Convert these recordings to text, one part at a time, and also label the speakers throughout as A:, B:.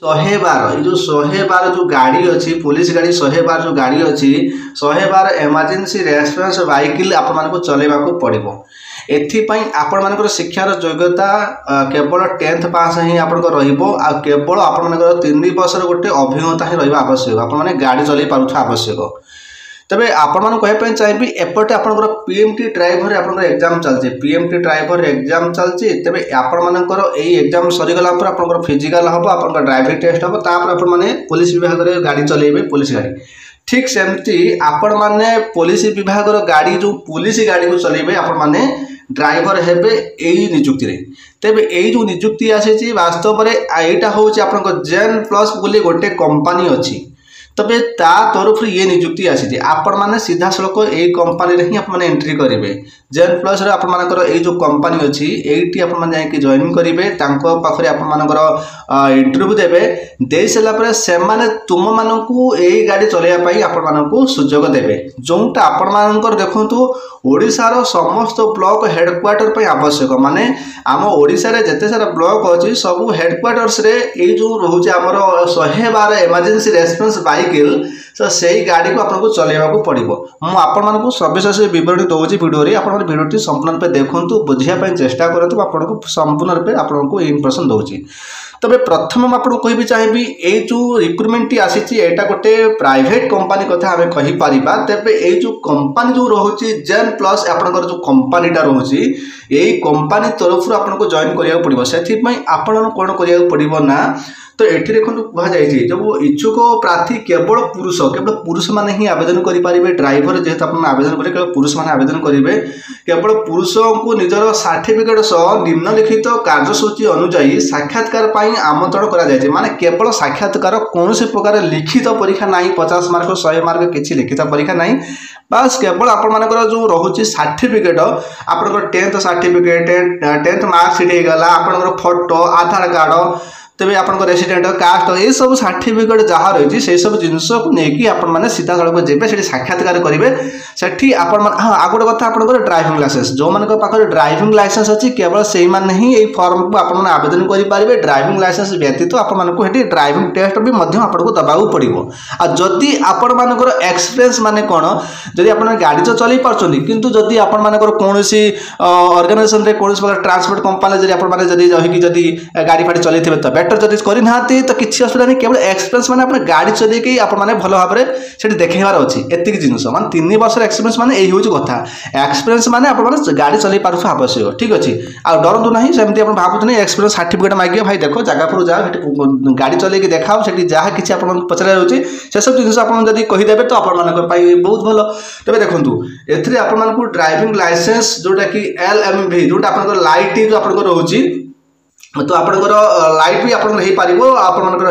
A: 112 जो 112 जो गाड़ी अच्छी पुलिस गाड़ी 112 जो गाड़ी अच्छी 112 इमरजेंसी रेस्पॉन्स व्हीकल आपण को चलेबा को पड़िबो। एथिपाई आपण मानकर शिक्षार योग्यता केवल 10th पास ही आपण को रहिबो आ केवल आपण मानकर 3 वर्ष गोटे अभिज्ञता ही रहिबा आवश्यक। आपण माने गाड़ी चलै पारुथा आवश्यक। तबे आपण मान कहे चाहिए एपटे आपंकर पीएमटी ड्राइवर आपंकर एग्जाम चलती पीएमटी ड्राइवर एग्जाम चलती तेज आपण मानकर यही एग्जाम सरीगला आपंकर फिजिकाल हम आप ड्राइविंग टेस्ट हम तापर आपण मैंने पुलिस विभाग में गाड़ी चलेबे पुलिस गाड़ी। ठीक सेमती आपण मैंने पुलिस विभाग गाड़ी जो पुलिस गाड़ी को चलेबे आपण मैंने ड्राइवर हेबे यही निजुक्ति रे। तेबे यही जो निजुक्ति आसी वास्तव में यहाँ हूँ आप जेन प्लस बोली गोटे कंपनी अच्छी तबे ता तरफ ये निजुक्ति आसी आपण मैंने सीधा सड़क यही कंपनी ही आप एंट्री करेंगे। जेन प्लस आपर ये जो कंपनी अच्छी ये आपकी जॉइन करेंगे पाखे आपर इंटरव्यू देवे दे सारापर से तुम मानक यही गाड़ी चलैयापाई आपण सुजोग देवे जोटा आपण देखु ओडिशार समस्त ब्लॉक हेडक्वार्टर पर आवश्यक माने आम ओडिशा रे जते सारा ब्लॉक अच्छी सब हेडक्वार्टर्स रे ये जो रोचे आमर 112 इमरजेंसी रेस्पॉन्स व्हीकल तो सही गाड़ी को आपको चलेबा को पड़ो। मुझे आपको सविशेष विवरणी दूसरी भिडियो आप भिडियो संपूर्ण रूपे देखूँ बुझापी चेष्टा करूँ आपको संपूर्ण रूपे आपको इम्प्रेशन दूसरी। तबे प्रथम आपको कहि चाहिए ये जो रिक्रुटमेंट टी आसी गोटे प्राइवेट कंपनी कथा आम कहीपर तेरे ये जो कंपनी जो रोचे जेन प्लस आपंकर जो कंपनीटा रोचे यही कंपनी तरफ आपको जॉइन करा पड़ो से आपण कौन करा पड़ो ना तो ये देखो कहुई जो इच्छुक प्रार्थी केवल पुरुष मैंने ही आवेदन करेंगे ड्राइवर जेहेतु आप आवेदन करेंगे केवल पुरुष मैंने आवेदन करेंगे केवल पुरुषों को निजर सर्टिफिकेट सह निम्नलिखित कार्यसूची अनुजाई साक्षात्कार आमंत्रण कर माने केवल साक्षात्कार कौन प्रकार लिखित परीक्षा ना 50 मार्क 100 मार्क किसी लिखित परीक्षा ना बस केवल आपर जो रोचे सर्टिफिकेट आपंकर 10th सर्टिफिकेट 10th मार्कशीट होगा आपंकर फोटो आधार कार्ड तेज आप रेसीडेट कास्ट ये सब सर्टिफिकेट जहाँ रही से सब जिनस को लेकिन आपने सीधा सड़क जेबे से साक्षात्कार करेंगे से हाँ गोटे कथा आप ड्राइविंग लाइसेंस जो मान पाखे ड्राइविंग लाइसेंस अच्छी केवल से मैंने ही यही फॉर्म को आपने आवेदन करेंगे ड्राइविंग लाइसेंस व्यतीत आपको ड्राइविंग टेस्ट भी आपको दबाक पड़ो। आदि आपण मानकर एक्सपीरियंस माने कौन जदि आप गाड़ी तो चल पार्टी किंतु जदि आपण मानकर कौन ऑर्गेनाइजेशन कौन प्रकार ट्रांसपोर्ट कंपनी जदि रही जदि गाड़ी फाड़ी चलते तो बेटर जदि करना तो किसी असुविधा नहीं केवल एक्सपीरियंस माने अपने गाड़ी चलैक आपने भल भाव में देखेबार अच्छी एतिक जिनस मान 3 वर्ष एक्सपीरियंस माने यही हूँ कथा एक्सपीरियंस माने आप गाड़ी चल पार्थ आवश्यक। ठीक अच्छे आ डरतु ना सेमती आप भावुँ एक्सपीरियंस सर्टिफिकेट मांगे भाई देख जगह जा गाड़ी चलैक देखाओ से जहाँ किसी आप पचार रोचे से सब जिन आप कहीदेवे तो आप बहुत भल। तेज देखो ए आपको ड्राइविंग लाइसेंस जोटा कि LMV जोटा आप लाइट जो आप रोचे तो आपंकर लाइट भी आपंकर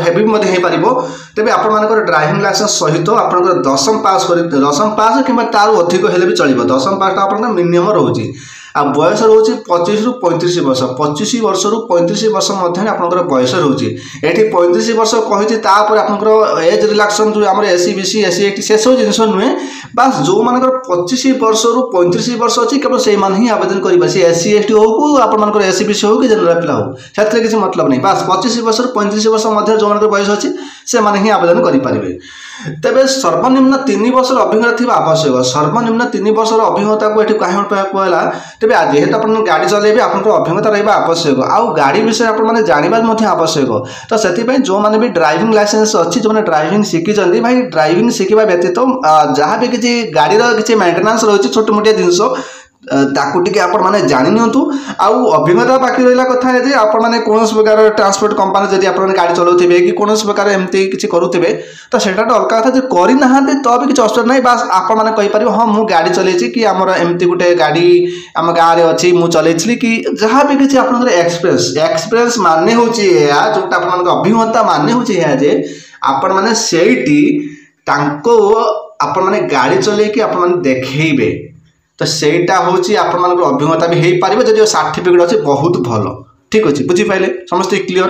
A: हेवी भी हो तेज आपर ड्राइविंग लाइसेंस सहित आपंकर 10th पास कर 10th पास कि तार अधिक हेल्ले भी चलो 10th पास आप मिनिमम रोचे आ बयस रोचे 25 ରୁ 35 वर्ष 25 वर्ष ରୁ 35 वर्ष मध्य आपंकर बयस रोचे ये 35 वर्ष कही आपंकर एज रिलैक्सन जो आम SC BC SC ST से सब जिन नुहे बास जो मानकर 25 वर्ष ରୁ 35 वर्ष अच्छी केवल से ही आवेदन करेंगे सी SC ST हो आपंकर SC BC हो कि जनरल पिला हो से किसी मतलब नहीं बास 25 वर्ष ରୁ 35 वर्ष मध्य जो मान बयस अच्छी से ही आवेदन करेंगे। तेज सर्वनिम्न 3 वर्ष अभिज्ञता थी आवश्यक सर्वनिम्न 3 वर्ष अभिज्ञता को ये कहीं कहला तेज जेहेतु आप गाड़ी चलेबे आप अभिज्ञता रहा आवश्यक आउ गाड़ी विषय आप जानवर आवश्यक तो से जो मैंने भी ड्राइविंग लाइसेंस अच्छी जो मैंने ड्राइविंग शिखी भाई ड्राइविंग शिखा व्यतीत जहाँ भी किसी गाड़ी किसी मेंटेनेंस रही छोट मोटिया जिनस ताकू टी आप जानी नियंतु आउ अभिज्ञता बाकी रहा कथा है आप कौन प्रकार ट्रांसपोर्ट कंपनी जब आप गाड़ी चलाऊे कि कौन प्रकार एमती किसी करुवे तो सेटा अलग कथा जो करना तो भी किसी असुविधा नहीं बास आपपर हाँ मुझे गाड़ी चलती कि आमर एमती गोटे गाड़ी आम गाँव में अच्छी मुझे चलती कि जहाँ भी किसी आप एक्सपीरियंस माने हूँ जोटा आप अभिज्ञता माने हूँ जे आपण मैंने आप गाड़ी चलैक आप देखेबे तो सेटा हूँ आपर अभिज्ञता भी हो पार जब सर्टिफिकेट अच्छे बहुत भल। ठीक अच्छे बुझीपारे समस्त क्लीयर।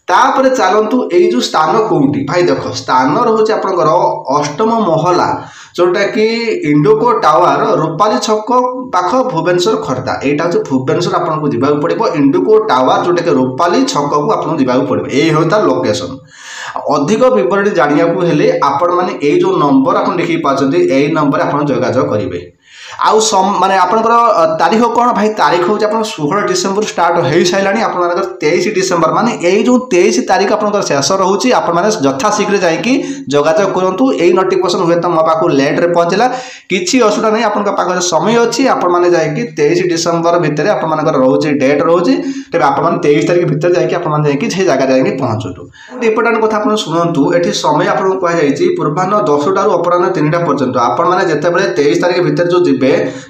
A: तापर चलतु यही जो स्थान कौटी भाई देख स्थान रोचे आपंकर अष्टम महला जोटा कि इंडोको टावर रूपाली छक पाख भुवनेश्वर खर्दा यहाँ हूँ भुवनेश्वर आपको जावाक पड़ो इंडोको टावर जोटा कि रूपाली छक को आपको जावाक पड़ो यही हूँ तार लोकेशन। अधिक विवरणी जानवाक हेले आपण मैंने यही जो नंबर आप लिखी पार्टी यही नंबर आप जोगाजोग करेंगे। आउ माने आपनकर तारीख कौन भाई तारीख हूँ आप 16 डिसेम्बर स्टार्ट हो सारे आप 23 डिसेम्बर माने यही जो 23 तारीख आप शेष रोचे आपने यथाशीघ्र जाकि जोगाजोग करूँ। यही नोटिफिकेशन हुए तो मो पाक लेट्रे पहुँचला किसी असुविधा नहीं आपंकर समय अच्छी आपने जाकि 23 डिसेम्बर भितर आपर रोचे डेट रोचे तेज आप 23 तारीख भितर जाकि से जगह जाकि पहुँचतु। इंपोर्टाट कथा आप शुणु ये समय आपको कहुई पूर्वाह्न 10 टारू अपराह 3टा पर्यंत आपने जिते 23 तारीख भितर जो जी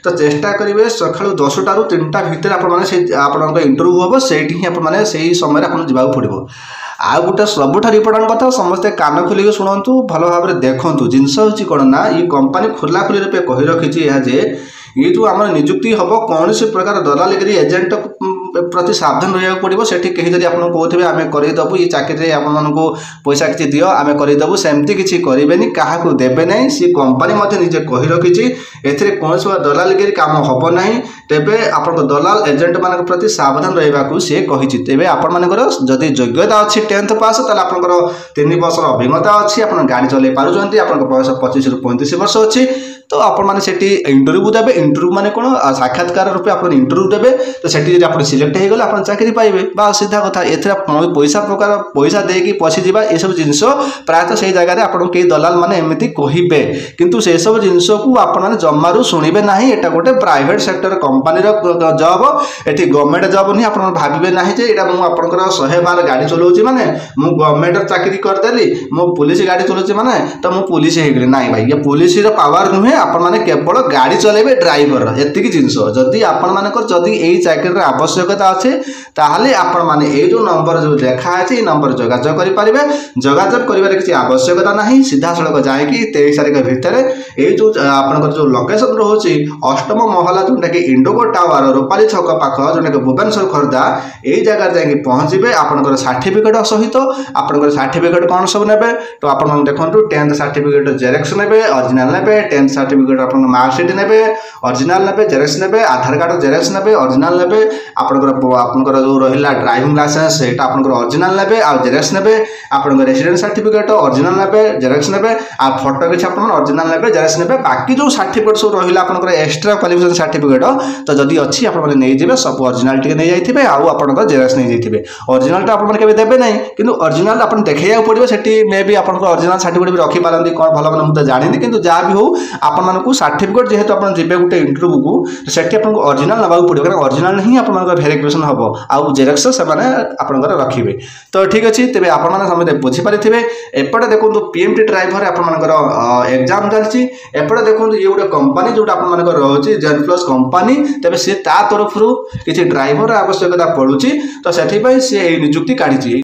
A: तो चेष्टा करेंगे सका 10 टारू 3टा भितर आप इंटरव्यू हम से ही समय जावाक पड़ो। आ गोटे सबुठ इंपोर्टाट कथा समस्ते कान खोलिक शुणु भल भाव में देखूँ जिनस हूँ कौन ना ये कंपनी खोला खोली रूपे कही रखी ये जो आम निजुक्ति हम कौन सी प्रकार दलालगिरी एजेंट प्रति सावधान रहा पड़ो से कहीं जब आपको कहोगे आम करदेबू ये चाकरी आपको पैसा किसी दियो आम करदेबू सेमती किसी करेंगे क्या देवे ना सी कंपनी निजे कही रखी ए कौन दलालगिरी काम हम ना तेरे आप दलाल एजेंट मान प्रति सावधान रहा सी कही तेज आपर जदि योग्यता अच्छी 10th पास तो आपंकर 3 वर्ष अभिज्ञता अच्छी आप गाड़ी चल पार्टी आप बयस 25 ରୁ 35 वर्ष अच्छी तो आपण से इंटरव्यू देवे इंटरव्यू माने कौन साक्षात्कार रूपे आप इंटरव्यू देवे तो सेठी आप सिलेक्ट हो गले आप चाकरी पाइबे बा सीधा कथा एथरा पैसा प्रकार पैसा देकी पशिजा ये सब जिनस प्रायतः से जगह आपको कई दलाल मैंने एमती कहे किंतु से सब जिनस को आपने जमारू शुणे ना यहाँ गोटे प्राइवेट सेक्टर कंपनी जॉब ये गवर्नमेंट जॉब नहीं आप भावे ना मुझे 112 गाड़ी चलाऊँगी माने मु गवर्नमेंट चाकरी करदेली मो पुलिस गाड़ी चलाऊँगी माने तो मुझे पुलिस हो ना भाई ये पुलिस पावर नुहे आपण मैंने केवल गाड़ी चलेबे ड्राइवर एतिक जिनस जदि आपण मानकर जदि यही चाकरी आवश्यकता अच्छे ताहले आपण माने ए जो नंबर जो देखा है नंबर जोगाजोग करेंगे। जोगाजोग कर किसी आवश्यकता नहीं सीधा सड़क जाकि 23 तारीख भितर ये जो आपंकर जो लोकेशन रोचे अष्टम महला जोटा कि इंडोको टावर रूपाली छक पाख जोटा कि भुवनेश्वर खर्दा यही जगह जाकि पहुँचे आपंकर सर्टिफिकेट सहित आपंकर सर्टिफिकेट कौन सब ने तो आप देखो 10th सर्टिफिकेट जेरेक्स ने ओरिजिनल ने 10th सर्टिफिकेट आप मार्कशीट ने ओरिजिनल ने जेरेक्स ने आधार कार्ड जेरेक्स ने ओरिजिनल ने आपंकर जो रहा ड्राइविंग लाइसेंस से ओरिजिनल ने आ जेरेक्स ने आप रेसिडेंट सर्टिफिकेट ओरिजिनल ने जेरेक्स ने आ फोटो किसी आप ओरिजिनल ने जेरेक्स ने बाकी जो सर्टिफिकेट सब रहा आपंकर एक्सट्रा क्वालिफिकेशन सर्टिफिकेट तो जदि अच्छी आपने सब ओरिजिनल टी नहीं जाइए आप जेरेक्स नहीं जाइए ओरिजिनल आपके देवे ना कि ओरिजिनल आप देखा पड़ो से मे भी आप ओरिजिनल सर्टिफिकेट भी रखिपारती कौन भल मैंने मुझे जानी कि जहाँ भी हो आपको सर्टिफिकेट जेहेतु आप जी गोटे इंटरव्यू को सेठी आपको ओरिजिनल नवा पड़ो क्या ओरिजिनल ही आप भेरिफिकेशन हम आउ जेरेक्स से आपंकर रखिए तो ठीक अच्छे तेज आपते बुझीपारे एपटे देखो पीएमटी ड्राइवर आपंकर एग्जाम चलती एपटे देखो ये गोटे कंपनी जोटा आप रोचे जेन प्लस कंपनी तेज सी तरफ किसी ड्राइवर आवश्यकता पड़ुची तो से निजुक्ति काढ़ी।